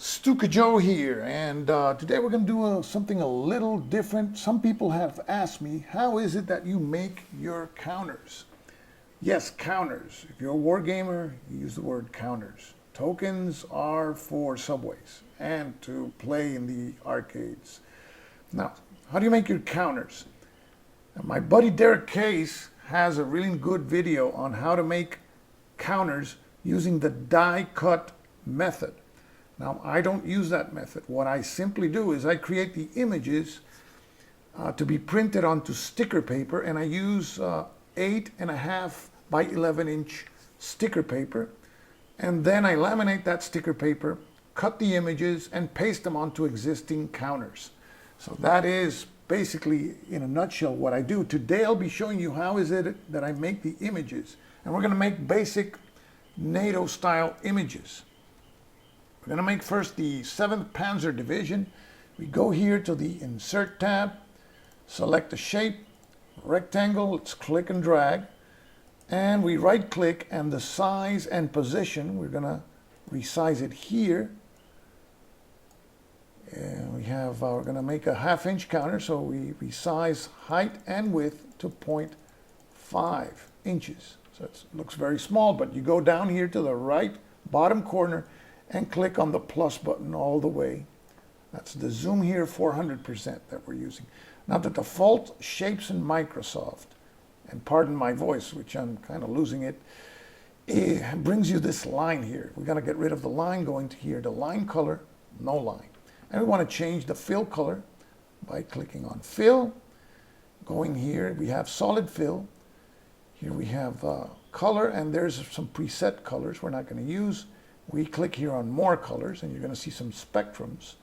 Stuka Joe here, and today we're going to do something a little different. Some people have asked me, how is it that you make your counters? Yes, counters. If you're a war gamer, you use the word counters. Tokens are for subways and to play in the arcades. Now, how do you make your counters? Now, my buddy Derek Case has a really good video on how to make counters using the die cut method. Now, I don't use that method. What I simply do is I create the images to be printed onto sticker paper, and I use 8.5 by 11-inch sticker paper, and then I laminate that sticker paper, cut the images, and paste them onto existing counters. So that is basically, in a nutshell, what I do. Today I'll be showing you how is it that I make the images, and we're going to make basic NATO style images. We're going to make first the 7th Panzer Division. We go here to the Insert tab, select the shape, rectangle, let's click and drag, and we right click, and the size and position, we're going to resize it here. And we're going to make a 1/2 inch counter, so we resize height and width to 0.5 inches. So it looks very small, but you go down here to the right bottom corner and click on the plus button all the way. That's the zoom here, 400% that we're using. Now, the default shapes in Microsoft, and pardon my voice, which I'm kind of losing it, it brings you this line here. We're going to get rid of the line, going to here, the line color, no line. And we want to change the fill color by clicking on fill. Going here, we have solid fill. Here we have color, and there's some preset colors we're not going to use. We click here on more colors, and you're going to see some spectrums.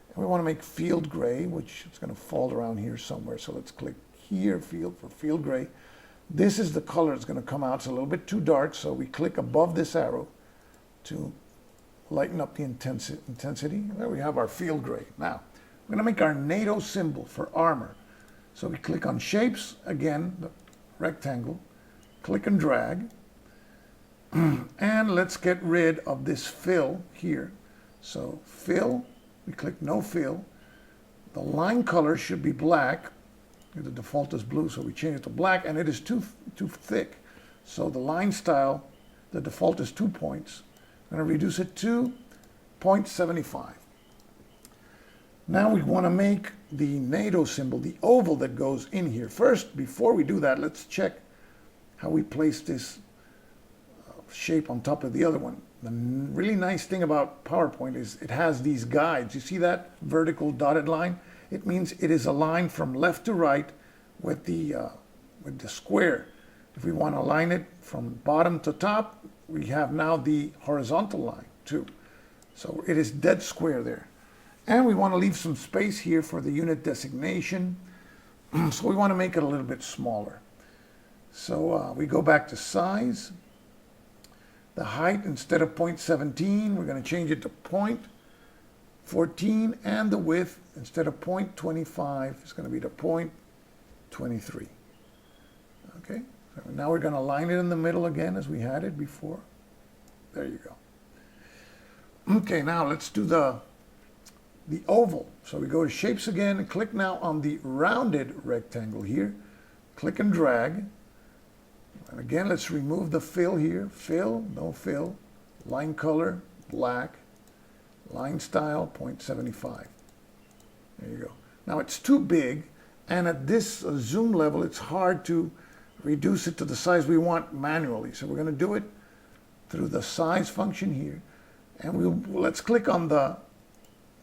And we want to make field gray, which is going to fall around here somewhere. So let's click here, field, for field gray. This is the color that's going to come out. It's a little bit too dark, so we click above this arrow to lighten up the intensity. There we have our field gray. Now, we're going to make our NATO symbol for armor. So we click on shapes, again, the rectangle, click and drag. And let's get rid of this fill here. So fill, we click no fill. The line color should be black. The default is blue, so we change it to black, and it is too thick. So the line style, the default is 2 points. I'm going to reduce it to 0.75. Now we want to make the NATO symbol, the oval that goes in here. First, before we do that, let's check how we place this shape on top of the other one. The really nice thing about PowerPoint is it has these guides. You see that vertical dotted line? It means it is aligned from left to right with the square. If we want to align it from bottom to top, we have now the horizontal line too. So it is dead square there. And we want to leave some space here for the unit designation. So we want to make it a little bit smaller. So we go back to size. The height, instead of 0.17, we're going to change it to 0.14, and the width, instead of 0.25, it's going to be to 0.23. Okay, so now we're going to line it in the middle again as we had it before. There you go. Okay, now let's do the oval. So we go to shapes again and click now on the rounded rectangle here. Click and drag. And again, let's remove the fill here. Fill, no fill. Line color, black. Line style, 0.75. There you go. Now it's too big, and at this zoom level, it's hard to reduce it to the size we want manually. So we're going to do it through the size function here. And let's click on the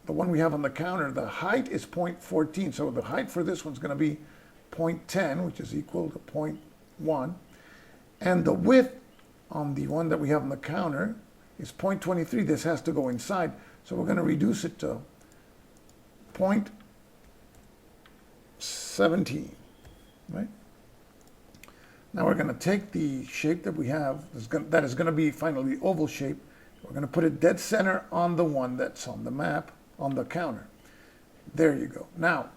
one we have on the counter. The height is 0.14. So the height for this one's going to be 0.10, which is equal to 0.1. And the width on the one that we have on the counter is 0.23. This has to go inside. So we're going to reduce it to 0.17, right? Now we're going to take the shape that we have, that is going to be finally the oval shape. We're going to put it dead center on the one that's on the map, on the counter. There you go. Now,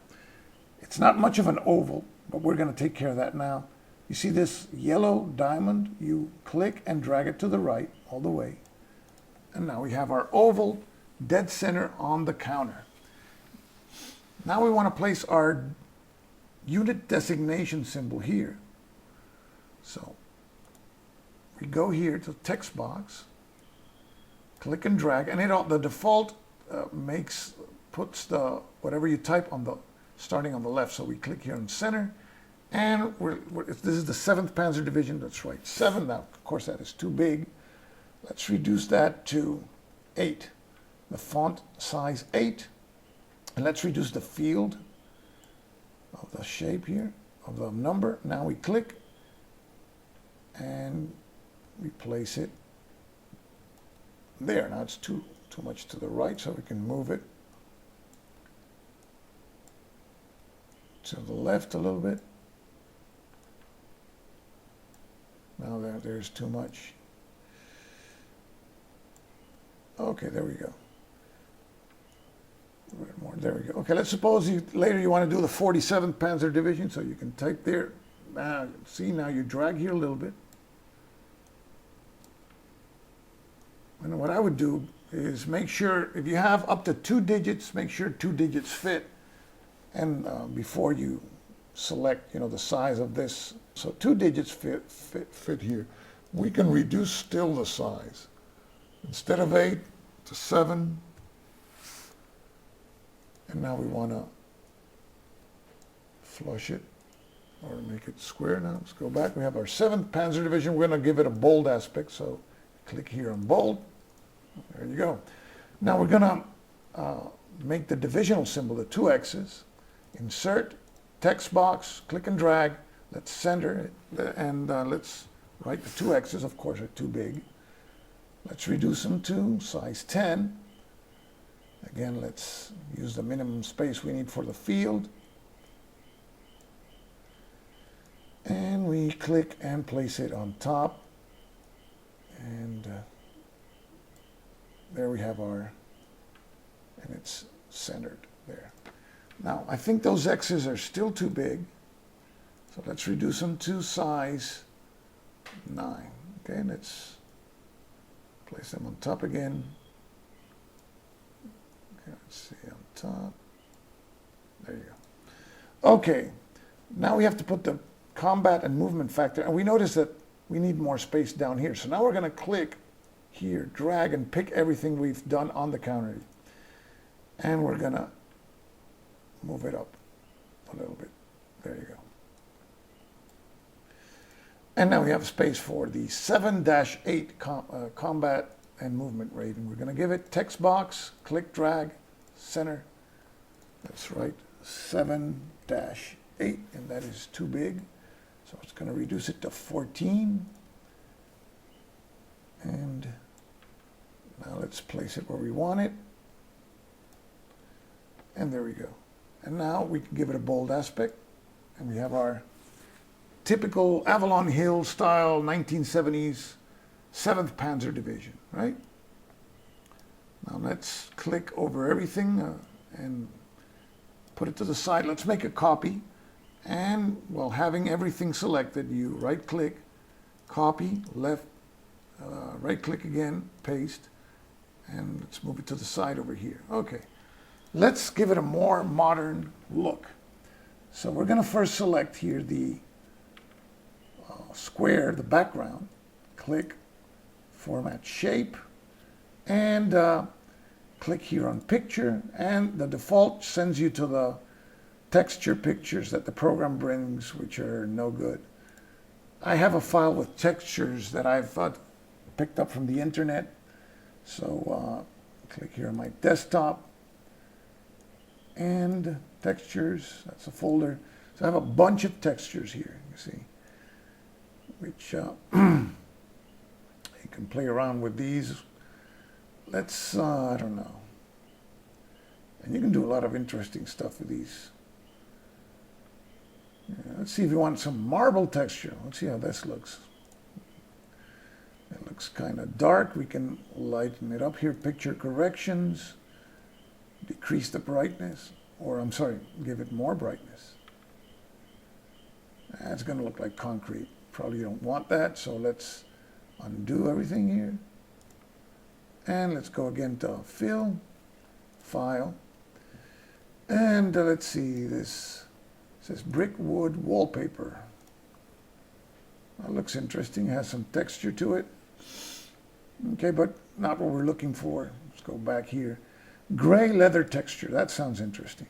it's not much of an oval, but we're going to take care of that now. You see this yellow diamond? You click and drag it to the right all the way. And now we have our oval dead center on the counter. Now we want to place our unit designation symbol here. So we go here to text box, click and drag, and the default puts the whatever you type on the starting on the left. So we click here on center, and this is the 7th Panzer Division. That's right, 7. Now, of course, that is too big. Let's reduce that to 8. The font size 8, and let's reduce the field of the shape here of the number. Now we click and we place it there. Now it's too much to the right, so we can move it to the left a little bit. Now there's too much. Okay, there we go. A bit more. There we go. Okay, let's suppose later you want to do the 47th Panzer Division, so you can type there. See, now you drag here a little bit. And what I would do is make sure, if you have up to 2 digits, make sure 2 digits fit. And before you select, the size of this, so 2 digits fit here. We can reduce still the size. Instead of 8 to 7. And now we want to flush it or make it square. Now let's go back. We have our 7th Panzer Division. We're going to give it a bold aspect. So click here on bold. There you go. Now we're going to make the divisional symbol, the 2 X's. Insert, text box, click and drag. Let's center it. And let's write the 2 X's. Of course, are too big. Let's reduce them to size 10. Again, let's use the minimum space we need for the field. And we click and place it on top. And there we have and it's centered there. Now, I think those X's are still too big. So let's reduce them to size 9. Okay, let's place them on top again. Okay, let's see on top. There you go. Okay, now we have to put the combat and movement factor, and we notice that we need more space down here. So now we're going to click here, drag, and pick everything we've done on the counter. And we're going to move it up a little bit. There you go. And now we have space for the 7-8 combat and movement rate. And we're going to give it text box, click, drag, center. That's right, 7-8, and that is too big. So it's going to reduce it to 14. And now let's place it where we want it. And there we go. And now we can give it a bold aspect. And we have our typical Avalon Hill style 1970s 7th Panzer Division, right? Now let's click over everything and put it to the side. Let's make a copy. And while having everything selected, you right click, copy, left, right click again, paste, and let's move it to the side over here. Okay, let's give it a more modern look. So we're going to first select here the square, the background, click, format shape, and click here on picture, and the default sends you to the texture pictures that the program brings, which are no good. I have a file with textures that I've picked up from the internet. So click here on my desktop and textures, that's a folder. So I have a bunch of textures here, you see, which you can play around with these. Let's, I don't know. And you can do a lot of interesting stuff with these. Yeah, let's see if you want some marble texture. Let's see how this looks. It looks kind of dark. We can lighten it up here. Picture corrections. Decrease the brightness. Or, I'm sorry, give it more brightness. That's going to look like concrete. Probably don't want that, so let's undo everything here. And let's go again to fill. file. And let's see, this says brick wood wallpaper. That looks interesting, has some texture to it. Okay, but not what we're looking for. Let's go back here. Gray leather texture, that sounds interesting.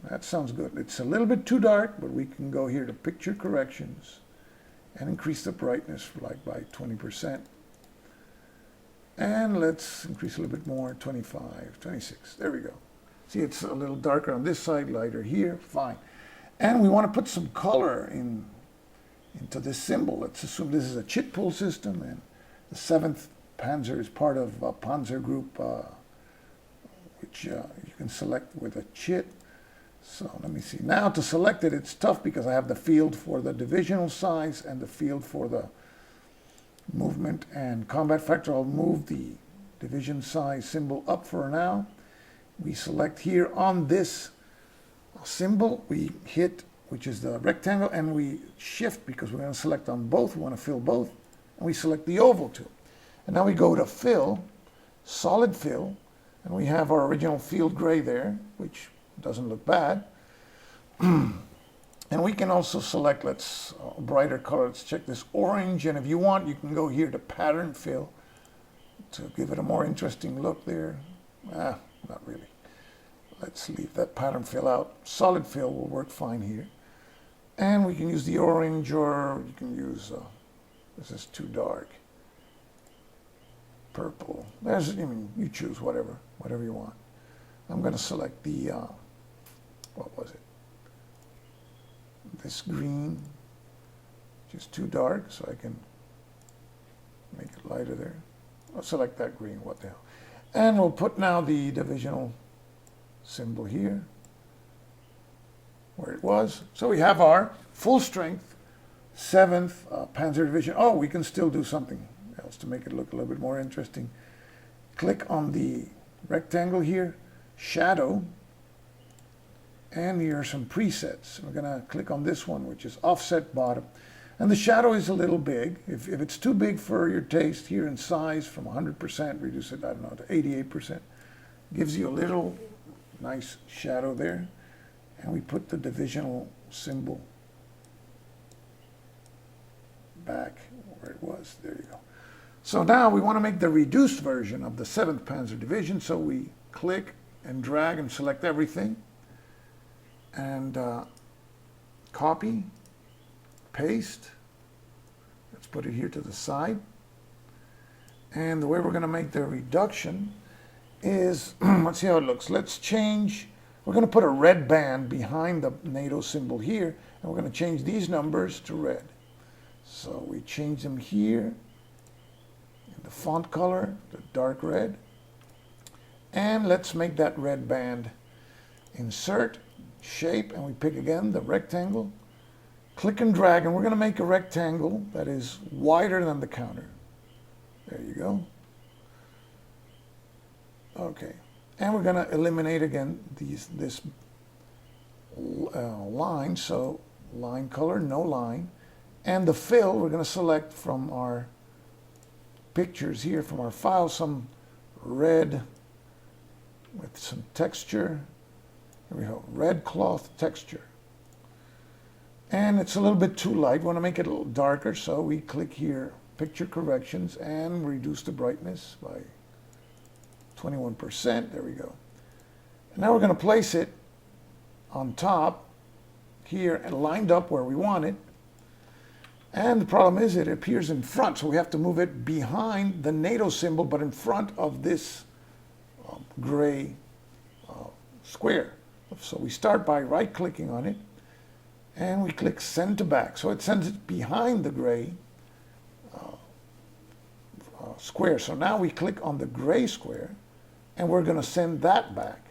That sounds good. It's a little bit too dark, but we can go here to picture corrections and increase the brightness like by 20%. And let's increase a little bit more, 25, 26, there we go. See, it's a little darker on this side, lighter here, fine. And we want to put some color into this symbol. Let's assume this is a chit pull system, and the 7th Panzer is part of a Panzer group, which you can select with a chit. So let me see. Now to select it, it's tough because I have the field for the divisional size and the field for the movement and combat factor. I'll move the division size symbol up for now. We select here on this symbol, we hit, which is the rectangle, and we shift because we're going to select on both. We want to fill both, and we select the oval too. And now we go to fill, solid fill, and we have our original field gray there, which doesn't look bad. And we can also select, let's brighter color. Let's check this orange, and if you want, you can go here to pattern fill to give it a more interesting look there. Not really. Let's leave that pattern fill out. Solid fill will work fine here. And we can use the orange, or you can use, this is too dark. Purple. You choose whatever you want. I'm going to select the, what was it? This green, which is too dark, so I can make it lighter there. I'll select that green, what the hell. And we'll put now the divisional symbol here, where it was. So we have our full strength 7th Panzer Division. Oh, we can still do something else to make it look a little bit more interesting. Click on the rectangle here, shadow, and here are some presets. We're going to click on this one, which is offset bottom. And the shadow is a little big. If it's too big for your taste, here in size from 100%, reduce it, I don't know, to 88%. Gives you a little nice shadow there. And we put the divisional symbol back where it was. There you go. So now we want to make the reduced version of the 7th Panzer Division. So we click and drag and select everything. And copy, paste. Let's put it here to the side. And the way we're going to make the reduction is, let's see how it looks. Let's change, we're going to put a red band behind the NATO symbol here, and we're going to change these numbers to red. So we change them here in the font color, the dark red. And let's make that red band insert, shape, and we pick again the rectangle. Click and drag, and we're going to make a rectangle that is wider than the counter. There you go. Okay, and we're going to eliminate again this line, so line color, no line. And the fill, we're going to select from our pictures here, from our file, some red with some texture. Here we go, red cloth texture. And it's a little bit too light. We want to make it a little darker, so we click here, picture corrections, and reduce the brightness by 21%. There we go. And now we're going to place it on top here and lined up where we want it. And the problem is it appears in front, so we have to move it behind the NATO symbol, but in front of this gray square. So we start by right-clicking on it, and we click Send to Back. So it sends it behind the gray square. So now we click on the gray square, and we're going to send that back.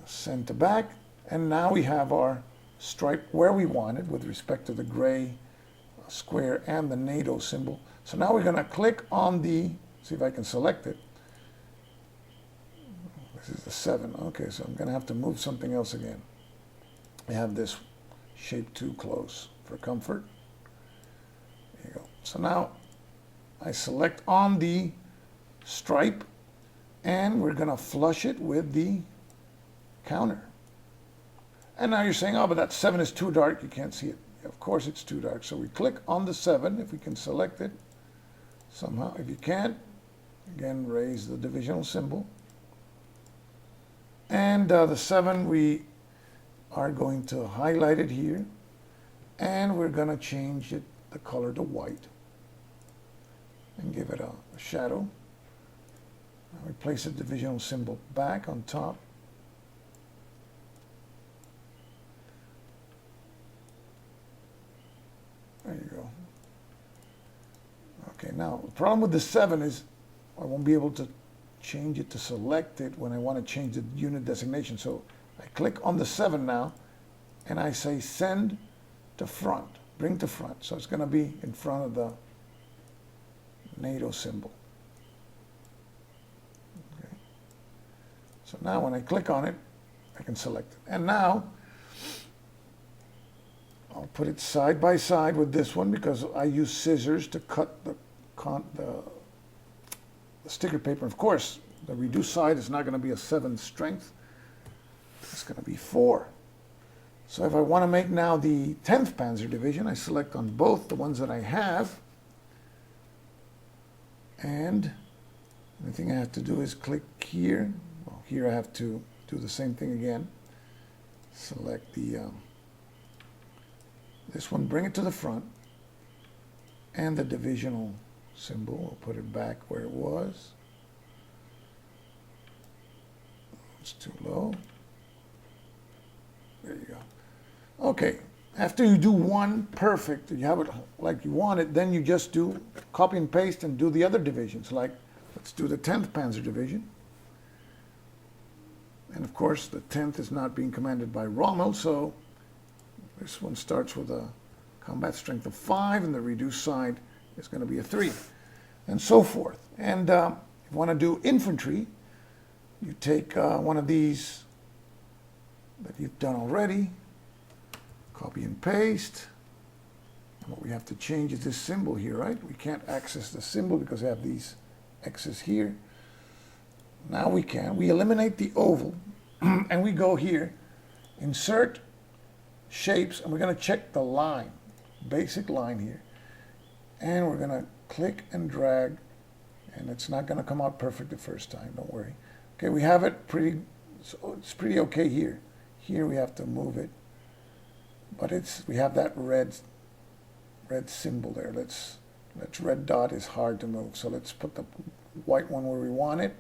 Send to back, and now we have our stripe where we want it with respect to the gray square and the NATO symbol. So now we're going to click on the, see if I can select it. This is the 7. Okay, so I'm going to have to move something else again. I have this shape too close for comfort. There you go. So now I select on the stripe, and we're going to flush it with the counter. And now you're saying, oh, but that 7 is too dark, you can't see it. Of course it's too dark. So we click on the 7, if we can select it somehow. If you can't, again, raise the divisional symbol. And the 7, we are going to highlight it here, and we're going to change it, the color to white, and give it a shadow. Now we place the divisional symbol back on top. There you go. Okay, now the problem with the 7 is I won't be able to change it to select it when I want to change the unit designation. So I click on the 7 now, and I say send to front, bring to front. So it's going to be in front of the NATO symbol. Okay. So now when I click on it, I can select it. And now I'll put it side by side with this one because I use scissors to cut the sticker paper. Of course, the reduced side is not going to be a 7 strength. It's going to be 4. So if I want to make now the 10th Panzer Division, I select on both the ones that I have. And the thing I have to do is click here. Well, here I have to do the same thing again. Select the this one, bring it to the front, and the divisional symbol, we'll put it back where it was. It's too low. There you go. Okay, after you do one perfect, you have it like you want it, then you just do copy and paste and do the other divisions. Like, let's do the 10th Panzer Division. And of course, the 10th is not being commanded by Rommel, so this one starts with a combat strength of 5, and the reduced side is going to be a 3, and so forth. And if you want to do infantry, you take one of these that you've done already, copy and paste. And what we have to change is this symbol here, right? We can't access the symbol because we have these X's here. Now we can. We eliminate the oval, and we go here, insert shapes, and we're going to check the line, basic line here, and we're going to click and drag, and it's not going to come out perfect the first time, don't worry. Okay, we have it pretty, so it's pretty okay here. Here we have to move it, but we have that red symbol there. Let's red dot is hard to move, so let's put the white one where we want it.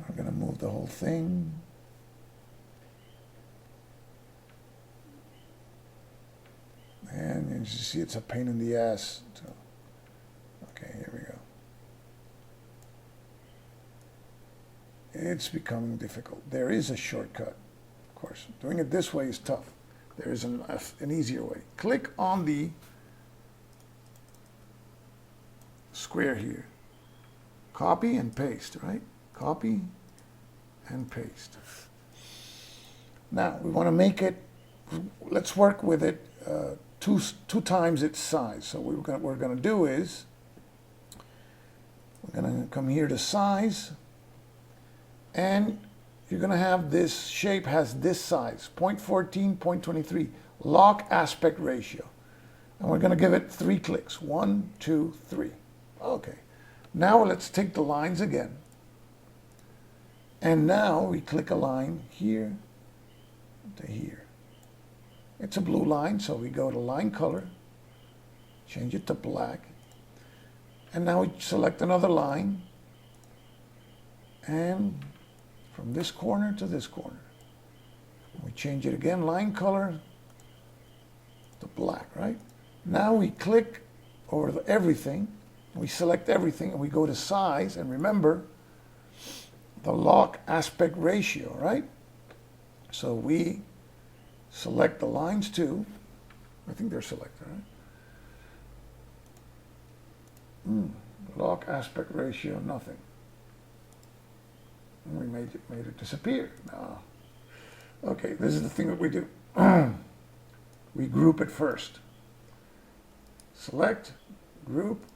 We're going to move the whole thing. And as you see, it's a pain in the ass. So, okay, here we go. It's becoming difficult. There is a shortcut, of course. Doing it this way is tough. There is an easier way. Click on the square here. Copy and paste, right? Copy and paste. Now we want to make it, let's work with it two times its size. So what we're going to do is we're going to come here to size, and you're going to have this shape has this size, 0.14, 0.23, lock aspect ratio. And we're going to give it 3 clicks. 1, 2, 3. Okay. Now let's take the lines again. And now we click a line here to here. It's a blue line, so we go to line color, change it to black, and now we select another line, and from this corner to this corner. We change it again, line color to black, right? Now we click over everything, we select everything, and we go to size, and remember, the lock aspect ratio, right? So we select the lines too. I think they're selected, right? Lock aspect ratio, nothing. And we made it disappear. No. Okay, this is the thing that we do. We group it first. Select, group.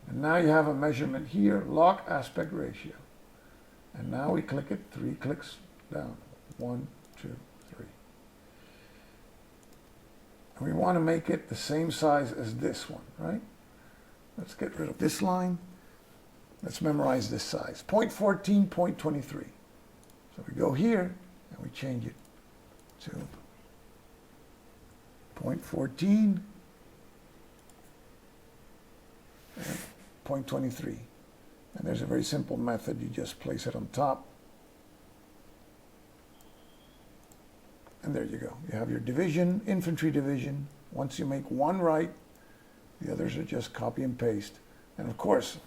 And now you have a measurement here, lock aspect ratio. And now we click it 3 clicks down. 1, 2, 3. And we want to make it the same size as this one, right? Let's get rid of this line. Let's memorize this size. 0.14, 0.23. So we go here and we change it to 0.14 and 0.23. And there's a very simple method. You just place it on top. And there you go. You have your division, infantry division. Once you make one right, the others are just copy and paste. And of course,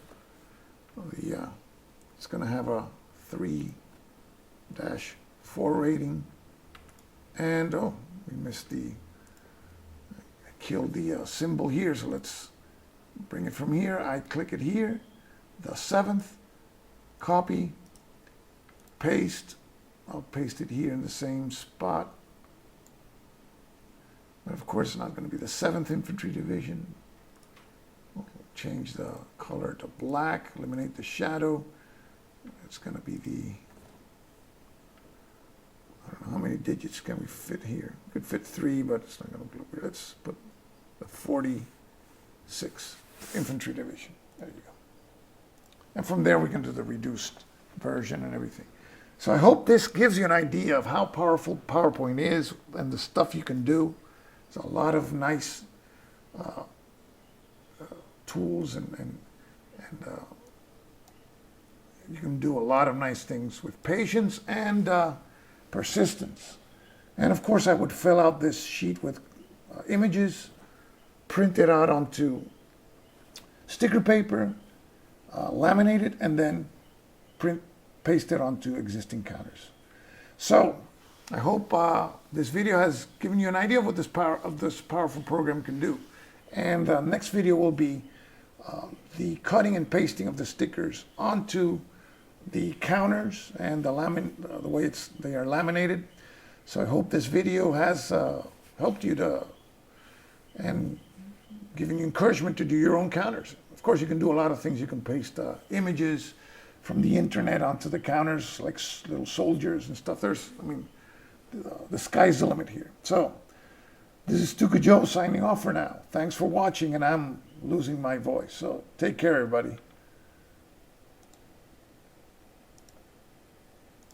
it's going to have a 3-4 rating. And, oh, we missed I killed the symbol here. So let's bring it from here. I click it here. The 7th, copy, paste. I'll paste it here in the same spot. But of course, it's not going to be the 7th Infantry Division. We'll change the color to black, eliminate the shadow. It's going to be I don't know how many digits can we fit here. We could fit 3, but it's not going to be. Let's put the 46th Infantry Division. There you go. And from there, we can do the reduced version and everything. So I hope this gives you an idea of how powerful PowerPoint is and the stuff you can do. There's a lot of nice tools and you can do a lot of nice things with patience and persistence. And of course, I would fill out this sheet with images, print it out onto sticker paper, laminate it, and then paste it onto existing counters. So I hope this video has given you an idea of what this powerful program can do. And the next video will be the cutting and pasting of the stickers onto the counters and the way they are laminated. So I hope this video has helped you and given you encouragement to do your own counters. Of course, you can do a lot of things. You can paste images from the internet onto the counters, like little soldiers and stuff. The sky's the limit here. So this is Stuka Joe signing off for now. Thanks for watching, and I'm losing my voice. So take care, everybody.